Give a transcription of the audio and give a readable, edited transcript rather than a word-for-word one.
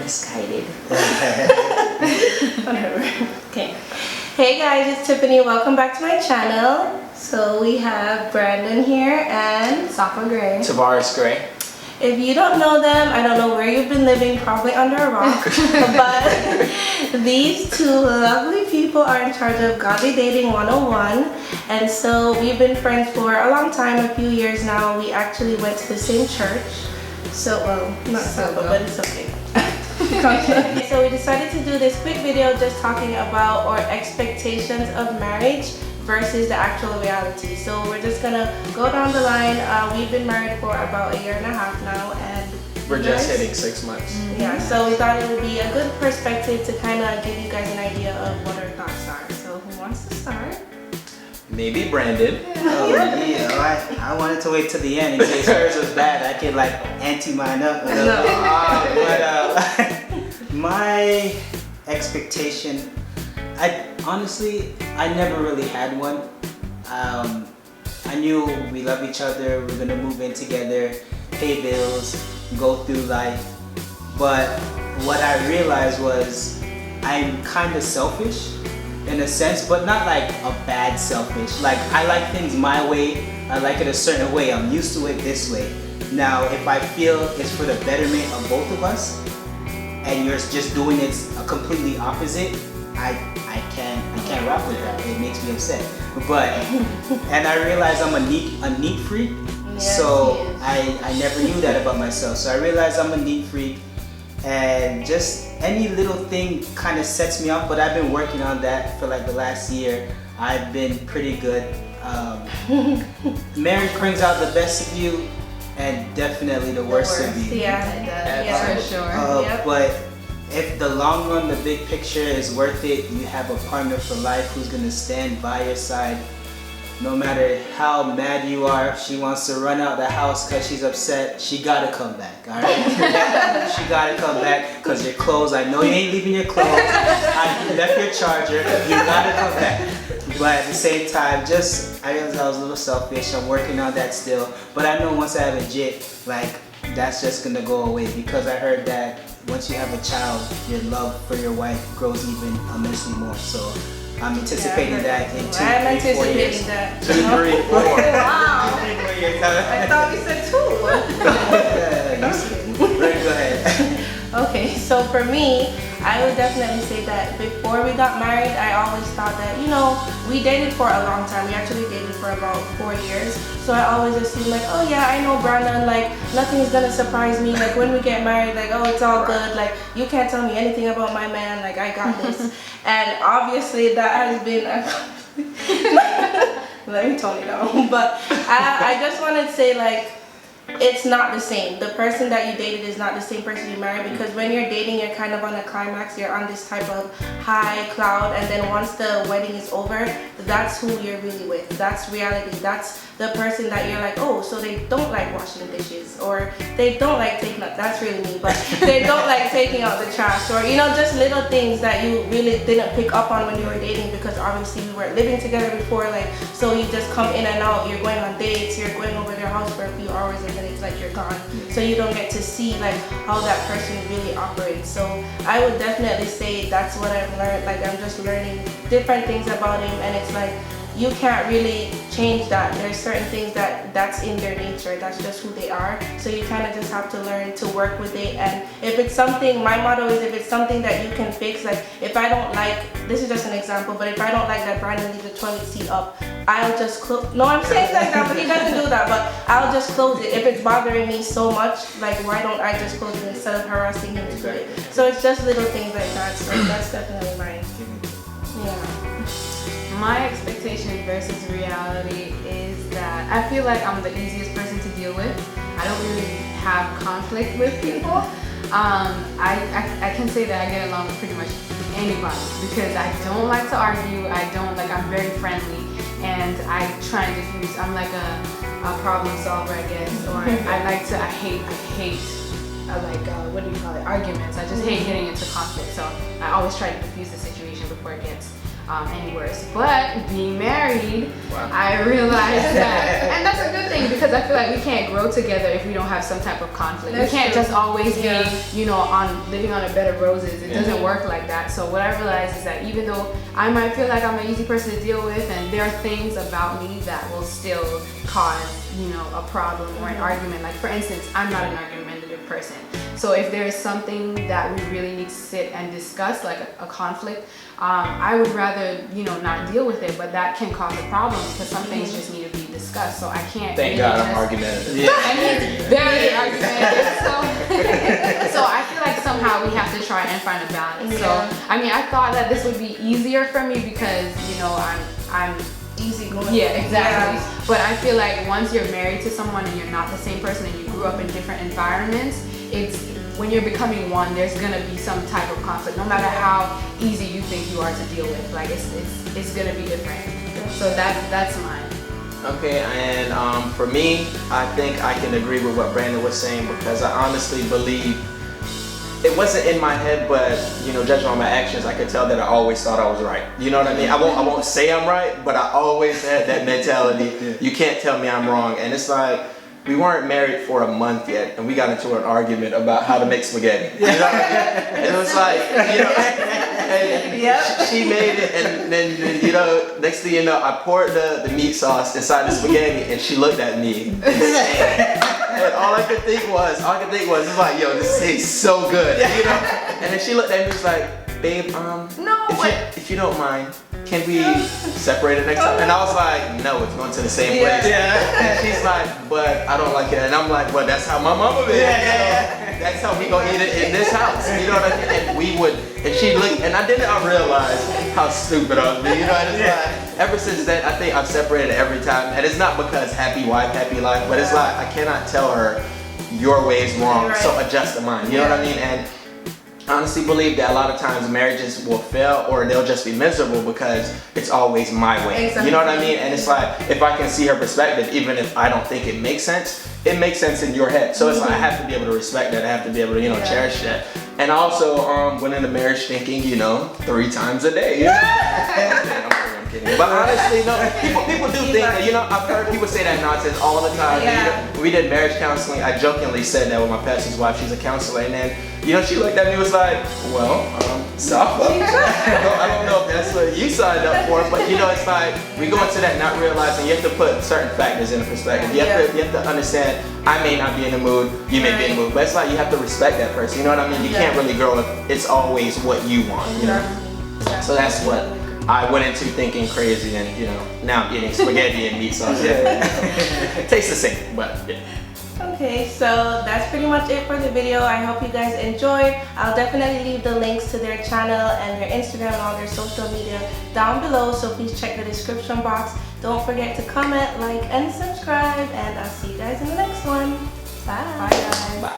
misguided. Whatever. Okay. Hey guys, it's Tiffany. Welcome back to my channel. So we have Brandon here and Safa Grey. Tavares Grey. If you don't know them, I don't know where you've been living, probably under a rock. But these two lovely people are in charge of Godly Dating 101. And so we've been friends for a long time, a few years now. We actually went to the same church. So, well, not so, but it's okay. So we decided to do this quick video just talking about our expectations of marriage versus the actual reality. So we're just gonna go down the line. We've been married for about 1.5 years now, and we're just hitting 6 months. Yeah, so we thought it would be a good perspective to kind of give you guys an idea of what our thoughts are. So who wants to start? Maybe Brandon. Oh yeah, I wanted to wait till the end in case hers was bad. I could like ante mine up. But my expectation, I never really had one. I knew we love each other, we're gonna move in together, pay bills, go through life. But what I realized was I'm kind of selfish in a sense, but not like a bad selfish. Like I like things my way, I like it a certain way, I'm used to it this way. Now if I feel it's for the betterment of both of us, and you're just doing it completely opposite, I can't rock with that. It makes me upset. But and I realize I'm a neat freak. Yes, so I never knew that about myself. So I realized I'm a neat freak, and just any little thing kind of sets me off. But I've been working on that for like the last year. I've been pretty good. Marriage brings out the best of you, and definitely the worst of you. Yeah, it does. Yeah, for sure. Yep. But if the long run, the big picture is worth it, you have a partner for life who's gonna stand by your side. No matter how mad you are, if she wants to run out the house because she's upset, she gotta come back, all right? She gotta come back because your clothes, I know you ain't leaving your clothes. You left your charger, you gotta come back. But at the same time, I realized I was a little selfish. I'm working on that still. But I know once I have a jit, like, that's just gonna go away, because I heard that once you have a child, your love for your wife grows even immensely more. So I'm anticipating that in 2, 3, 4 years. 2, 3, 4. Wow. 2, 3, 4 years. I thought you said 2. Go ahead. Okay, so for me, I would definitely say that before we got married, I always thought that, you know, we dated for a long time. We actually dated for about 4 years. So I always assumed like, oh yeah, I know Brandon, like nothing's gonna surprise me. Like when we get married, like, oh, it's all good. Like you can't tell me anything about my man. Like I got this. And obviously that has been let me tone it down. But I just want to say, like, it's not the same. The person that you dated is not the same person you married, because when you're dating, you're kind of on a climax, you're on this type of high cloud, and then once the wedding is over, that's who you're really with. That's reality. That's the person that you're like, oh, so they don't like washing dishes, or they don't like taking out, that's really me, but they don't like taking out the trash, or, you know, just little things that you really didn't pick up on when you were dating, because obviously we weren't living together before, like, so you just come in and out, you're going on dates, you're going over their house for a few hours, and then it's like you're gone. So you don't get to see like how that person really operates. So I would definitely say that's what I've learned. Like I'm just learning different things about him, and it's like you can't really change that. There's certain things that's in their nature. That's just who they are. So you kind of just have to learn to work with it. And if it's something, my motto is if it's something that you can fix, like if I don't like, this is just an example, but if I don't like that Brandon leaves the toilet seat up, I'll just close. No, I'm saying like that, but he doesn't do that. But I'll just close it. If it's bothering me so much, like why don't I just close it instead of harassing him to do it? So it's just little things like that. So that's definitely mine. Yeah. My expectation versus reality is that I feel like I'm the easiest person to deal with. I don't really have conflict with people. I can say that I get along with pretty much anybody because I don't like to argue. I'm very friendly, and I try and diffuse. I'm like a problem solver, I guess, or I hate what do you call it, arguments. I just hate getting into conflict, so I always try to diffuse the situation before it gets any worse. But being married, wow. I realized that, and that's a good thing because I feel like we can't grow together if we don't have some type of conflict. That's we can't true. just always Yeah. be, you know, on living on a bed of roses. It doesn't work like that. So what I realized is that even though I might feel like I'm an easy person to deal with, and there are things about me that will still cause, you know, a problem or an argument. Like for instance, I'm not an argumentative person. So if there is something that we really need to sit and discuss, like a conflict, I would rather, you know, not deal with it, but that can cause a problem because some things just need to be discussed. So I can't. Thank really God I'm just- argumentative. And he's very argumentative. So I feel like somehow we have to try and find a balance. So I mean, I thought that this would be easier for me because, you know, I'm Easy going. yeah, exactly. But I feel like once you're married to someone and you're not the same person and you grew up in different environments, it's when you're becoming one, there's gonna be some type of conflict, no matter how easy you think you are to deal with. Like it's gonna be different. So that's mine. Okay, and for me, I think I can agree with what Brandon was saying because I honestly believe it wasn't in my head, but you know, judging on my actions, I could tell that I always thought I was right. You know what I mean? I won't say I'm right, but I always had that mentality. You can't tell me I'm wrong, and it's like we weren't married for a month yet, and we got into an argument about how to make spaghetti. You know what I mean? And it was like, you know, and she made it, and then you know, next thing you know, I poured the meat sauce inside the spaghetti, and she looked at me. And all I could think was, it's like, yo, this tastes so good, you know? And then she looked at me and was like, babe, if you don't mind, can we separate it next time? And I was like, no, it's going to the same place. And she's like, but I don't like it. And I'm like, well, that's how my mama made it. That's how we gonna eat it in this house. You know what I mean? And we would, and she looked, and I realized how stupid I was being. You know, and it's like, ever since then, I think I've separated every time. And it's not because happy wife, happy life, but it's like, I cannot tell her your way is wrong, so adjust to mine. You know what I mean? And I honestly believe that a lot of times marriages will fail or they'll just be miserable because it's always my way. Exactly. You know what I mean? And it's like, if I can see her perspective, even if I don't think it makes sense in your head. So it's like, I have to be able to respect that. I have to be able to, you know, cherish that. And also, went into marriage thinking, you know, 3 times a day. I'm kidding. But honestly, no, people do think that, you know, I've heard people say that nonsense all the time. Yeah. You know, we did marriage counseling. I jokingly said that with my pastor's wife. She's a counselor. And then, you know, she looked at me and was like, well, Safa, I don't know if that's what you signed up for, but you know, it's like, we go into that not realizing you have to put certain factors into perspective. You have to understand, I may not be in the mood, you may be in the mood, but it's like you have to respect that person. You know what I mean? You can't really grow if it's always what you want, you know? So that's what I went into thinking crazy, and you know, now I'm eating spaghetti and meat sauce. Tastes the same, but yeah. Okay, so that's pretty much it for the video. I hope you guys enjoyed. I'll definitely leave the links to their channel and their Instagram and all their social media down below, so please check the description box. Don't forget to comment, like, and subscribe, and I'll see you guys in the next one. Bye. Bye guys. Bye.